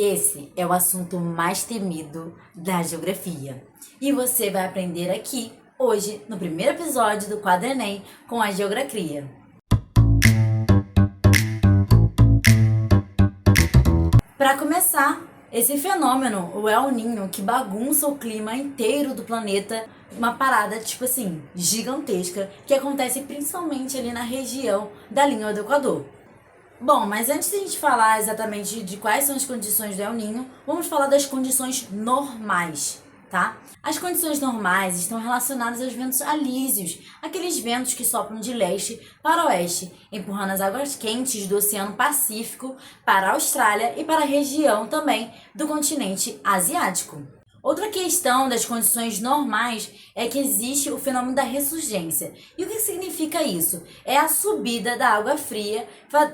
Esse é o assunto mais temido da geografia. E você vai aprender aqui, hoje, no primeiro episódio do Quadro Enem com a Geogracria. Para começar, esse fenômeno, o El Niño, que bagunça o clima inteiro do planeta, uma parada, tipo assim, gigantesca, que acontece principalmente ali na região da linha do Equador. Bom, mas antes de a gente falar exatamente de quais são as condições do El Niño, vamos falar das condições normais, tá? As condições normais estão relacionadas aos ventos alísios, aqueles ventos que sopram de leste para oeste, empurrando as águas quentes do Oceano Pacífico para a Austrália e para a região também do continente asiático. Outra questão das condições normais é que existe o fenômeno da ressurgência. E o que significa isso? É a subida da água fria,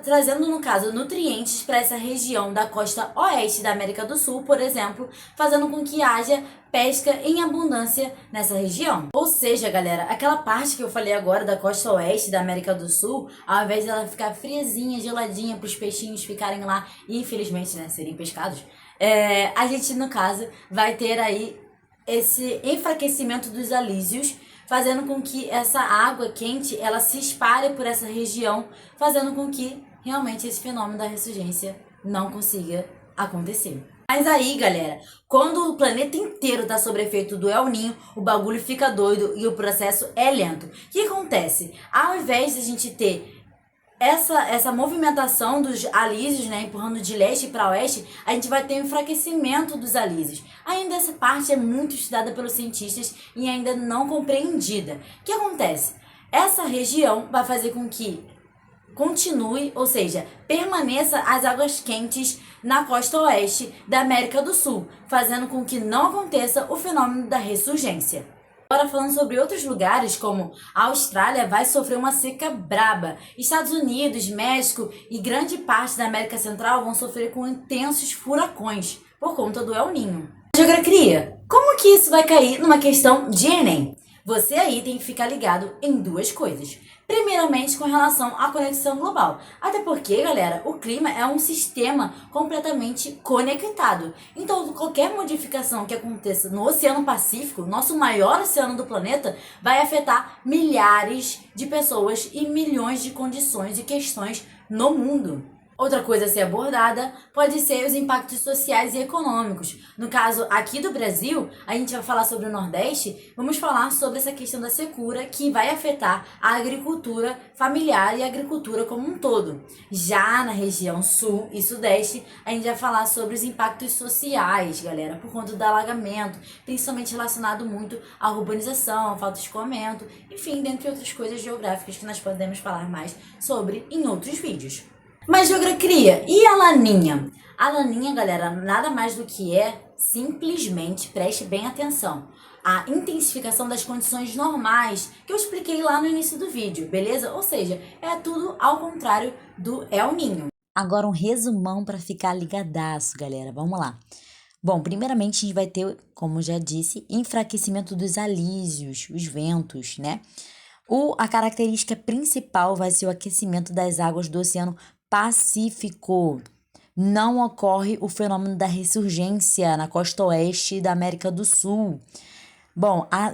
trazendo, no caso, nutrientes para essa região da costa oeste da América do Sul, por exemplo, fazendo com que haja pesca em abundância nessa região. Ou seja, galera, aquela parte que eu falei agora da costa oeste da América do Sul, ao invés dela ficar friazinha, geladinha para os peixinhos ficarem lá e, infelizmente, né, serem pescados, a gente, no caso, vai ter aí esse enfraquecimento dos alísios, fazendo com que essa água quente ela se espalhe por essa região, fazendo com que realmente esse fenômeno da ressurgência não consiga acontecer. Mas aí, galera, quando o planeta inteiro está sob efeito do El Niño, o bagulho fica doido e o processo é lento. O que acontece? Ao invés de a gente ter essa movimentação dos alísios, né, empurrando de leste para oeste, a gente vai ter um enfraquecimento dos alísios. Ainda essa parte é muito estudada pelos cientistas e ainda não compreendida. O que acontece? Essa região vai fazer com que continue, ou seja, permaneça as águas quentes na costa oeste da América do Sul, fazendo com que não aconteça o fenômeno da ressurgência. Agora falando sobre outros lugares, como a Austrália vai sofrer uma seca braba, Estados Unidos, México e grande parte da América Central vão sofrer com intensos furacões por conta do El Niño. Geografia, como que isso vai cair numa questão de Enem? Você aí tem que ficar ligado em duas coisas. Primeiramente, com relação à conexão global. Até porque, galera, o clima é um sistema completamente conectado. Então, qualquer modificação que aconteça no Oceano Pacífico, nosso maior oceano do planeta, vai afetar milhares de pessoas e milhões de condições e questões no mundo. Outra coisa a ser abordada pode ser os impactos sociais e econômicos. No caso aqui do Brasil, a gente vai falar sobre o Nordeste, vamos falar sobre essa questão da secura que vai afetar a agricultura familiar e a agricultura como um todo. Já na região Sul e Sudeste, a gente vai falar sobre os impactos sociais, galera, por conta do alagamento, principalmente relacionado muito à urbanização, à falta de escoamento, enfim, dentre outras coisas geográficas que nós podemos falar mais sobre em outros vídeos. Mas geografia, e a laninha? A laninha, galera, nada mais do que simplesmente, preste bem atenção, a intensificação das condições normais que eu expliquei lá no início do vídeo, beleza? Ou seja, é tudo ao contrário do El Niño. Agora um resumão para ficar ligadaço, galera, vamos lá. Bom, primeiramente a gente vai ter, como já disse, enfraquecimento dos alísios, os ventos, né? A característica principal vai ser o aquecimento das águas do Oceano Pacífico. Não ocorre o fenômeno da ressurgência na costa oeste da América do Sul. Bom, a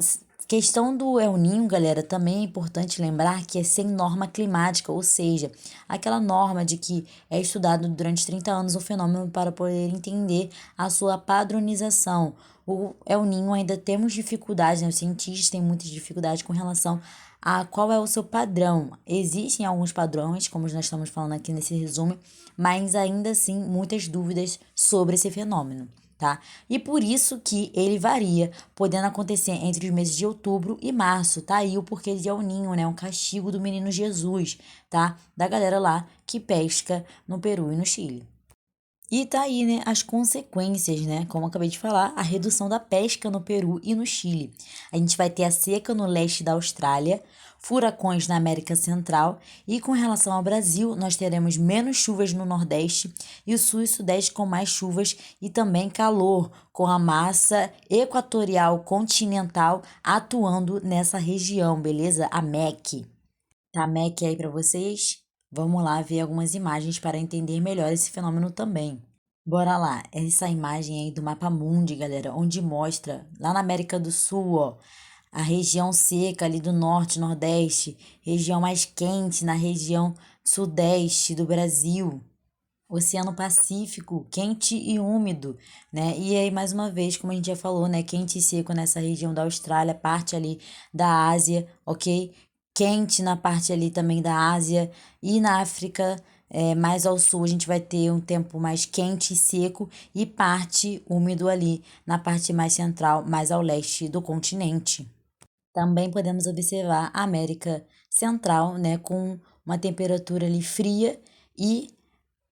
questão do El Niño, galera, também é importante lembrar que é sem norma climática, ou seja, aquela norma de que é estudado durante 30 anos o fenômeno para poder entender a sua padronização. O El Niño ainda temos dificuldades, né? Os cientistas têm muitas dificuldades com relação a qual é o seu padrão. Existem alguns padrões, como nós estamos falando aqui nesse resumo, mas ainda assim muitas dúvidas sobre esse fenômeno, tá? E por isso que ele varia, podendo acontecer entre os meses de outubro e março, tá? Aí o porquê de El Niño, né? Um castigo do menino Jesus, tá? Da galera lá que pesca no Peru e no Chile. E tá aí, né, as consequências, né, como eu acabei de falar, a redução da pesca no Peru e no Chile. A gente vai ter a seca no leste da Austrália, furacões na América Central e com relação ao Brasil, nós teremos menos chuvas no Nordeste e o Sul e Sudeste com mais chuvas e também calor, com a massa equatorial continental atuando nessa região, beleza? A MEC. Tá a MEC aí para vocês? Vamos lá ver algumas imagens para entender melhor esse fenômeno também. Bora lá, essa imagem aí do mapa mundi, galera, onde mostra lá na América do Sul, ó, a região seca ali do norte, nordeste, região mais quente na região sudeste do Brasil. Oceano Pacífico, quente e úmido, né? E aí, mais uma vez, como a gente já falou, né? Quente e seco nessa região da Austrália, parte ali da Ásia, ok? Quente na parte ali também da Ásia e na África, mais ao sul, a gente vai ter um tempo mais quente e seco e parte úmido ali na parte mais central, mais ao leste do continente. Também podemos observar a América Central, né? Com uma temperatura ali fria e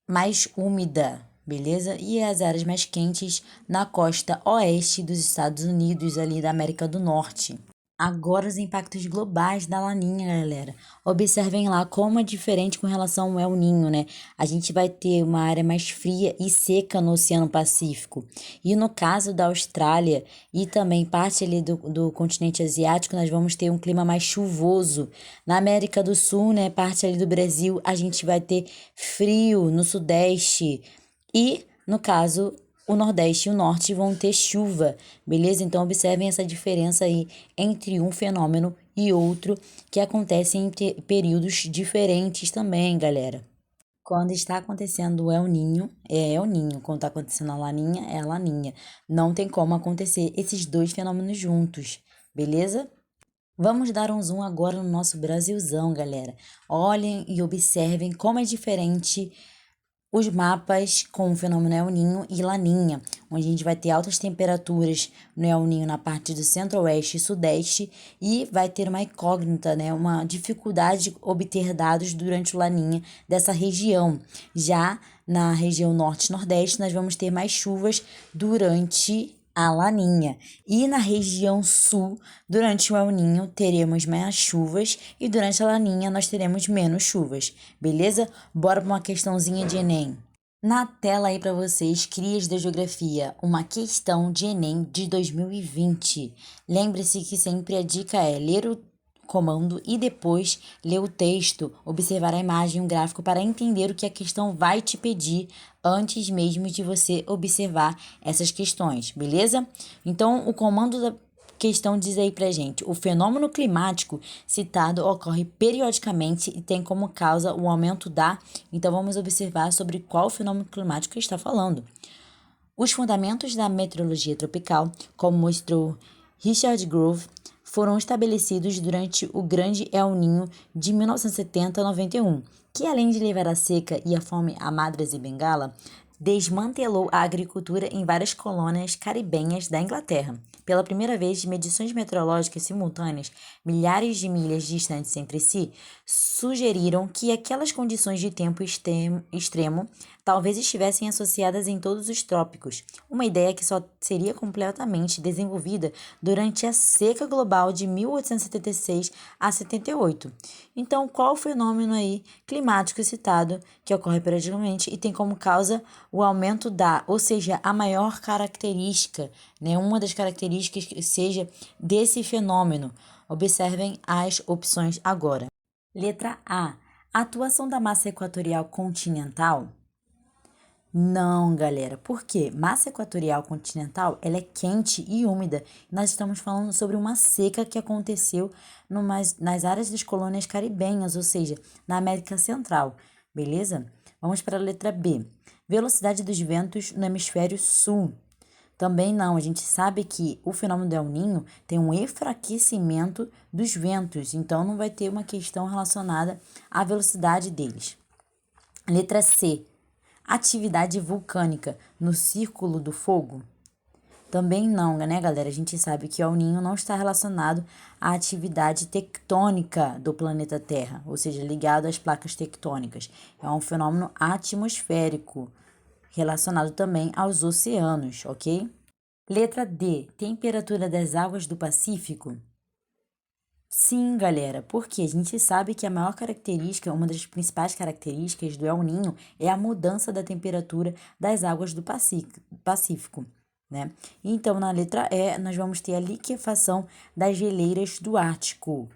mais úmida, beleza? E as áreas mais quentes na costa oeste dos Estados Unidos, ali da América do Norte. Agora os impactos globais da Laninha, galera. Observem lá como é diferente com relação ao El Ninho, né? A gente vai ter uma área mais fria e seca no Oceano Pacífico. E no caso da Austrália e também parte ali do continente asiático, nós vamos ter um clima mais chuvoso. Na América do Sul, né? Parte ali do Brasil, a gente vai ter frio no Sudeste. E, no caso, o Nordeste e o Norte vão ter chuva, beleza? Então, observem essa diferença aí entre um fenômeno e outro que acontece em períodos diferentes também, galera. Quando está acontecendo o El Ninho, é El Ninho. Quando está acontecendo a Laninha, é a Laninha. Não tem como acontecer esses dois fenômenos juntos, beleza? Vamos dar um zoom agora no nosso Brasilzão, galera. Olhem e observem como é diferente os mapas com o fenômeno El Ninho e Laninha, onde a gente vai ter altas temperaturas no El Ninho na parte do centro-oeste e sudeste e vai ter uma incógnita, né, uma dificuldade de obter dados durante o Laninha dessa região. Já na região norte e nordeste, nós vamos ter mais chuvas durante a Laninha. E na região sul, durante o El Ninho, teremos mais chuvas e durante a Laninha nós teremos menos chuvas, beleza? Bora para uma questãozinha de Enem. Na tela aí para vocês, crias da geografia, uma questão de Enem de 2020. Lembre-se que sempre a dica é ler o comando e depois ler o texto, observar a imagem e um gráfico para entender o que a questão vai te pedir antes mesmo de você observar essas questões, beleza? Então, o comando da questão diz aí pra gente: o fenômeno climático citado ocorre periodicamente e tem como causa o aumento da. Então, vamos observar sobre qual fenômeno climático está falando. Os fundamentos da meteorologia tropical, como mostrou Richard Grove, foram estabelecidos durante o Grande El Ninho de 1970 a 91, que além de levar a seca e a fome a Madras e Bengala, desmantelou a agricultura em várias colônias caribenhas da Inglaterra. Pela primeira vez, medições meteorológicas simultâneas, milhares de milhas distantes entre si, sugeriram que aquelas condições de tempo extremo talvez estivessem associadas em todos os trópicos, uma ideia que só seria completamente desenvolvida durante a seca global de 1876 a 78. Então, qual o fenômeno aí climático citado que ocorre periodicamente e tem como causa o aumento da, ou seja, a maior característica, né, uma das características que seja desse fenômeno? Observem as opções agora. Letra A. Atuação da massa equatorial continental? Não, galera. Por quê? Massa equatorial continental, ela é quente e úmida. Nós estamos falando sobre uma seca que aconteceu nas áreas das colônias caribenhas, ou seja, na América Central. Beleza? Vamos para a letra B. Velocidade dos ventos no hemisfério sul. Também não, a gente sabe que o fenômeno do El Ninho tem um enfraquecimento dos ventos, então não vai ter uma questão relacionada à velocidade deles. Letra C. Atividade vulcânica no Círculo do Fogo? Também não, né, galera? A gente sabe que o El Ninho não está relacionado à atividade tectônica do planeta Terra, ou seja, ligado às placas tectônicas. É um fenômeno atmosférico, relacionado também aos oceanos, ok? Letra D. Temperatura das águas do Pacífico? Sim, galera, porque a gente sabe que a maior característica, uma das principais características do El Ninho é a mudança da temperatura das águas do Pacífico, né? Então, na letra E, nós vamos ter a liquefação das geleiras do Ártico.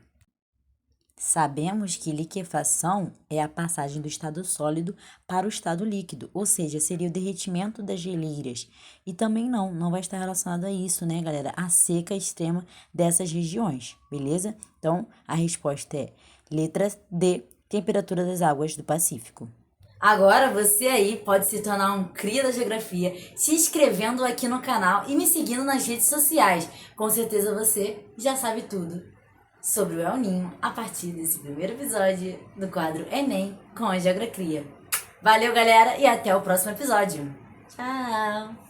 Sabemos que liquefação é a passagem do estado sólido para o estado líquido, ou seja, seria o derretimento das geleiras. E também não vai estar relacionado a isso, né, galera? A seca extrema dessas regiões, beleza? Então, a resposta é letra D, temperatura das águas do Pacífico. Agora você aí pode se tornar um cria da geografia, se inscrevendo aqui no canal e me seguindo nas redes sociais. Com certeza você já sabe tudo sobre o El Ninho a partir desse primeiro episódio do quadro Enem com a Geografia. Valeu, galera, e até o próximo episódio. Tchau!